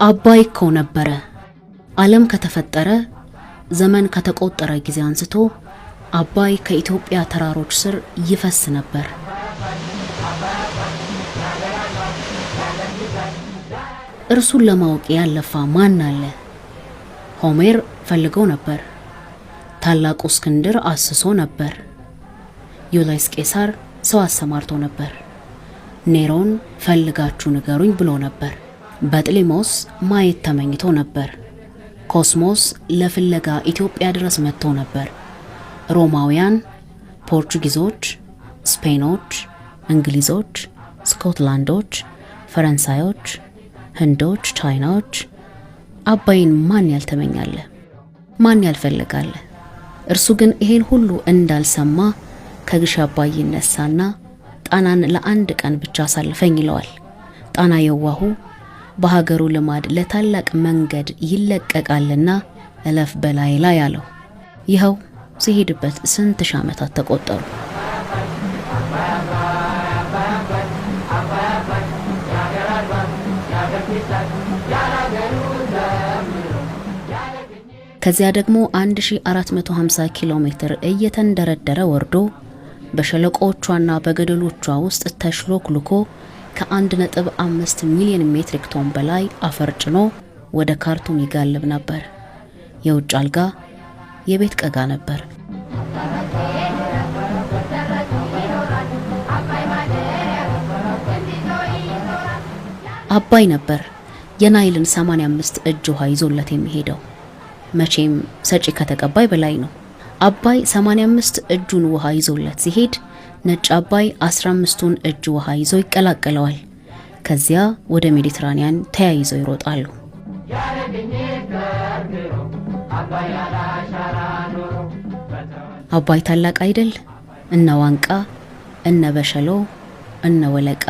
አባይ እኮ ነበረ ዓለም ከተፈጠረ ዘመን ከተቆጠረ ጊዜ አንስቶ አባይ ከኢትዮጵያ ተራሮች ስር ይፈስ ነበር። እርሱን ለማወቅ ያለፋ ማን አለ? ሆሜር ፈልገው ነበር። ታላቁ እስክንድር አስሶ ነበር። ዩልየስ ቄሳር ሰው አሰማርቶ ነበር። ኔሮን ፈልጋችሁ ንገሩኝ ብሎ ነበር። በጥሊሞስ ማየት ተመኝቶ ነበር። ኮስሞስ ለፍለጋ ኢትዮጵያ ድረስ መጥቶ ነበር። ሮማውያን፣ ፖርቹጊዞች፣ ስፔኖች፣ እንግሊዞች፣ ስኮትላንዶች፣ ፈረንሳዮች፣ ህንዶች፣ ቻይናዎች አባይን ማን ያልተመኛለ? ማን ያልፈልጋለ? እርሱ ግን ይሄን ሁሉ እንዳልሰማ ከግሽ አባይ ይነሳና ጣናን ለአንድ ቀን ብቻ አሳልፈኝ ይለዋል። ጣና የዋሁ በሀገሩ ልማድ ለታላቅ መንገድ ይለቀቃልና እለፍ በላይ ላይ አለው። ይኸው ሲሄድበት ስንት ሺህ ዓመታት ተቆጠሩ። ከዚያ ደግሞ 1450 ኪሎ ሜትር እየተንደረደረ ወርዶ በሸለቆቿና በገደሎቿ ውስጥ ተሽሎክልኮ ከ1.5 ሚሊዮን ሜትሪክ ቶን በላይ አፈር ጭኖ ወደ ካርቱም ይጋልብ ነበር። የውጭ አልጋ የቤት ቀጋ ነበር። አባይ ነበር የናይልን 85 እጅ ውሃ ይዞለት የሚሄደው። መቼም ሰጪ ከተቀባይ በላይ ነው። አባይ 85 እጁን ውሃ ይዞለት ሲሄድ ነጭ አባይ 15ቱን እጅ ውሃ ይዞ ይቀላቀለዋል። ከዚያ ወደ ሜዲትራኒያን ተያይዘው ይሮጣሉ። አባይ ታላቅ አይደል? እነ ዋንቃ፣ እነ በሸሎ፣ እነ ወለቃ፣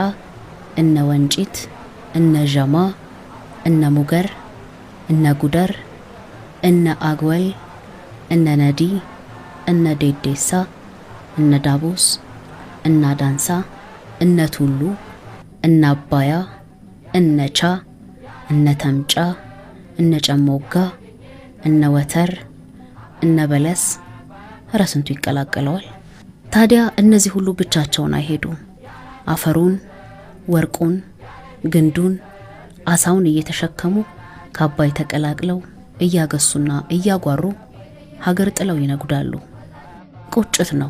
እነ ወንጪት፣ እነ ዠማ፣ እነ ሙገር፣ እነ ጉደር፣ እነ አግወል፣ እነ ነዲ፣ እነ ዴዴሳ፣ እነ ዳቦስ፣ እነ ዳንሳ፣ እነ ቱሉ፣ እነ አባያ፣ እነ ቻ፣ እነ ተምጫ፣ እነ ጨሞጋ፣ እነ ወተር፣ እነ በለስ ረስንቱ ይቀላቀለዋል። ታዲያ እነዚህ ሁሉ ብቻቸውን አይሄዱም። አፈሩን፣ ወርቁን፣ ግንዱን፣ አሳውን እየተሸከሙ ከአባይ ተቀላቅለው እያገሱና እያጓሩ ሀገር ጥለው ይነጉዳሉ። ቁጭት ነው።